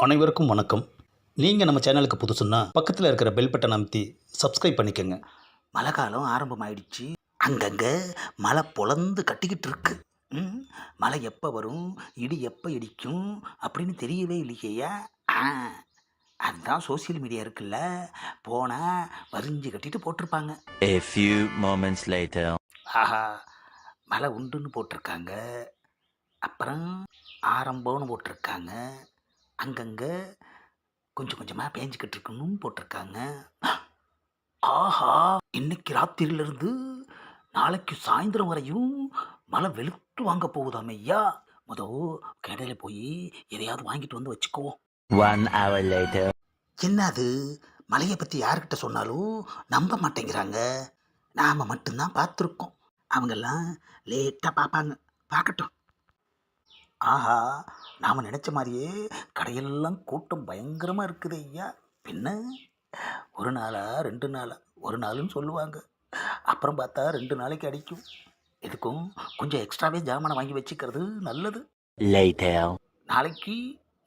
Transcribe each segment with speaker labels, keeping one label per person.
Speaker 1: அனைவருக்கும் வணக்கம். நீங்கள் நம்ம சேனலுக்கு புதுசுன்னா பக்கத்தில் இருக்கிற பெல் பட்டன் அமைத்தி சப்ஸ்கிரைப் பண்ணிக்கோங்க.
Speaker 2: மழை காலம் ஆரம்பமாயிடுச்சு. அங்கங்கே மழை பொழந்து கட்டிக்கிட்டு இருக்கு. ம் மழை எப்போ வரும், இடி எப்போ இடிக்கும் அப்படின்னு தெரியவே இல்லையா? ஆ அதுதான் சோசியல் மீடியா இருக்குல்ல, போனால் வரிஞ்சு கட்டிட்டு போட்டிருப்பாங்க.
Speaker 3: A few moments later.
Speaker 2: ஆஹா, மழை உண்டுன்னு போட்டிருக்காங்க, அப்புறம் ஆரம்பம்னு போட்டிருக்காங்க, அங்கங்கே கொஞ்சம் கொஞ்சமாக பேஞ்சிக்கிட்டு இருக்கணும்னு போட்டிருக்காங்க. ஆஹா, இன்னைக்கு ராத்திரியிலிருந்து நாளைக்கு சாயந்தரம் வரையும் மழை வெளுத்து வாங்க போகுதாம் ஐயா. கடையில் போய் எதையாவது வாங்கிட்டு வந்து வச்சுக்குவோம்.
Speaker 3: 1 hour later.
Speaker 2: என்னது, மழையை பற்றி யார்கிட்ட சொன்னாலும் நம்ப மாட்டேங்கிறாங்க. நாம் மட்டும்தான் பார்த்துருக்கோம், அவங்கெல்லாம் லேட்டாக பார்ப்பாங்க. பார்க்கட்டும். ஆஹா, நாம் நினச்ச மாதிரியே கடையெல்லாம் கூட்டம் பயங்கரமாக இருக்குது ஐயா. பின்ன ஒரு நாளா 2 நாளா, ஒரு நாளுன்னு சொல்லுவாங்க, அப்புறம் பார்த்தா 2 நாளைக்கு அடிக்கும். எதுக்கும் கொஞ்சம் எக்ஸ்ட்ராவே ஜாமானை வாங்கி வச்சுக்கிறது நல்லது.
Speaker 3: Later.
Speaker 2: நாளைக்கு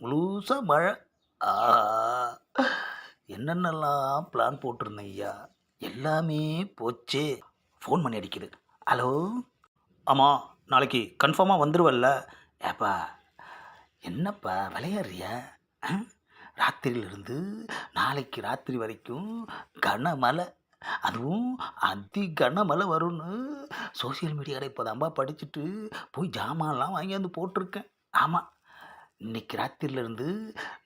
Speaker 2: முழுசாக மழை. ஆஹா, என்னென்னலாம் பிளான் போட்டிருந்தேன் ஐயா, எல்லாமே போச்சே. ஃபோன் பண்ணி அடிக்குது. ஹலோ.
Speaker 1: ஆமாம், நாளைக்கு கன்ஃபார்மாக வந்துடுவல்ல?
Speaker 2: ஏப்பா, என்னப்பா விளையாடுறியா? ராத்திரியிலிருந்து நாளைக்கு ராத்திரி வரைக்கும் கனமழை, அதுவும் அதி கனமழை வரும்னு சோசியல் மீடியாவில் இப்போதாம்பா படிச்சுட்டு போய் ஜாமான்லாம் வாங்கியாந்து போட்டிருக்கேன். ஆமாம், இன்னைக்கு ராத்திரியிலேருந்து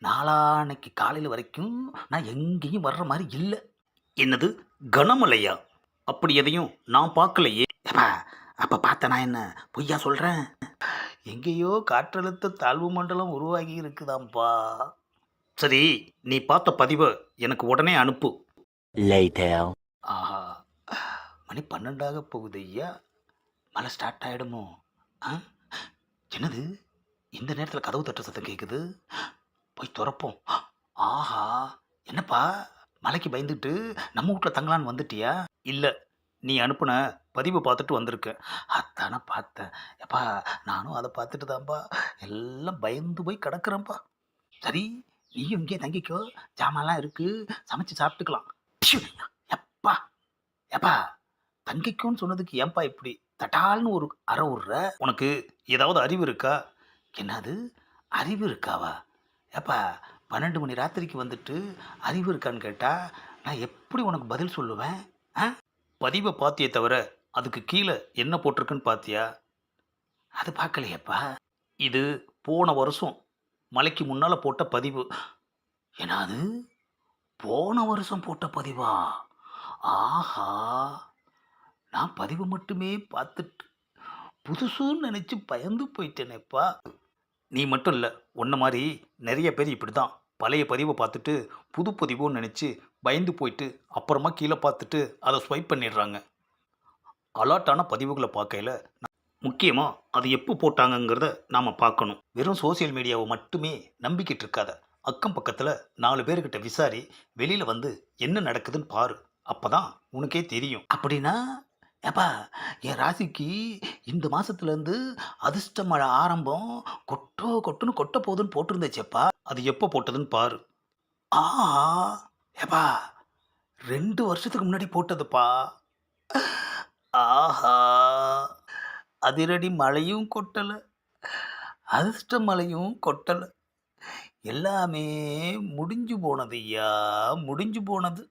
Speaker 2: நாளான்னைக்கு காலையில் வரைக்கும் நான் எங்கேயும் வர்ற மாதிரி இல்லை.
Speaker 1: என்னது, கனமழையா? அப்படி எதையும் நான் பார்க்கலையே.
Speaker 2: ஏப்பா, அப்போ பார்த்த நான் என்ன பொய்யா சொல்கிறேன்? எங்கேயோ காற்றழுத்த தாழ்வு மண்டலம் உருவாகி இருக்குதாம்ப்பா.
Speaker 1: சரி, நீ பார்த்த பதிவை எனக்கு உடனே அனுப்பு.
Speaker 3: Later.
Speaker 2: ஆஹா, மணி 12 போகுது ஐயா. மழை ஸ்டார்ட் ஆகிடுமோ? ஆ, என்னது, இந்த நேரத்தில் கதவு தட்டுற சத்தம் கேட்குது. போய் திறப்போம். ஆஹா, என்னப்பா மழைக்கு பயந்துட்டு நம்ம வீட்டில் தங்கலான்னு வந்துட்டியா?
Speaker 1: இல்லை, நீ அனுப்புன பதிவை பார்த்துட்டு வந்திருக்கேன்.
Speaker 2: அதானே பார்த்தேன். எப்பா, நானும் அதை பார்த்துட்டு தான்ப்பா எல்லாம் பயந்து போய் கிடக்குறேன்ப்பா. சரி, நீயும் இங்கேயே தங்கிக்கோ, ஜாமான்லாம் இருக்குது, சமைச்சு சாப்பிட்டுக்கலாம். ப்ஷு! எப்பா எப்பா, தங்கிக்கோன்னு சொன்னதுக்கு ஏன்பா இப்படி தட்டால்னு ஒரு அறை விட்ற?
Speaker 1: உனக்கு ஏதாவது அறிவு இருக்கா?
Speaker 2: என்னது, அறிவு இருக்காவா? எப்பா, 12 மணி ராத்திரிக்கு வந்துட்டு அறிவு இருக்கான்னு கேட்டால் நான் எப்படி உனக்கு பதில் சொல்லுவேன்? ஆ,
Speaker 1: பதிவை பார்த்தியே தவிர அதுக்கு கீழே என்ன போட்டிருக்குன்னு பார்த்தியா?
Speaker 2: அது பார்க்கலையப்பா.
Speaker 1: இது போன வருஷம் மழைக்கு முன்னால் போட்ட பதிவு.
Speaker 2: என்னது, போன வருஷம் போட்ட பதிவா? ஆஹா, நான் பதிவு மட்டுமே பார்த்துட்டு புதுசுன்னு நினச்சி பயந்து போயிட்டேனேப்பா.
Speaker 1: நீ மட்டும் இல்லை, உன்ன மாதிரி நிறைய பேர் இப்படி தான் பழைய பதிவை பார்த்துட்டு புது பதிவுன்னு நினச்சி பயந்து போயிட்டு அப்புறமா கீழே பார்த்துட்டு அதை ஸ்வைப் பண்ணிடுறாங்க. அலாட்டான பதிவுகளை பார்க்கையில் முக்கியமாக அது எப்போ போட்டாங்கங்கிறத நாம் பார்க்கணும். வெறும் சோசியல் மீடியாவை மட்டுமே நம்பிக்கிட்டு இருக்காத. அக்கம் பக்கத்தில் 4 பேர்கிட்ட விசாரி, வெளியில் வந்து என்ன நடக்குதுன்னு பாரு. அப்போ தான் உனக்கே தெரியும்.
Speaker 2: அப்படின்னா ஏப்பா, என் ராசிக்கு இந்த மாதத்துலேருந்து அதிர்ஷ்ட மழை ஆரம்பம், கொட்டுன்னு கொட்ட போகுதுன்னு போட்டிருந்துச்சேப்பா.
Speaker 1: அது எப்போ போட்டதுன்னு பாரு.
Speaker 2: ஆஹா, ஏப்பா 2 வருஷத்துக்கு முன்னாடி போட்டதுப்பா. ஆஹா, அதிரடி மழையும் கொட்டலை, அதிர்ஷ்ட மழையும் கொட்டலை, எல்லாமே முடிஞ்சு போனது ஐயா, முடிஞ்சு போனது.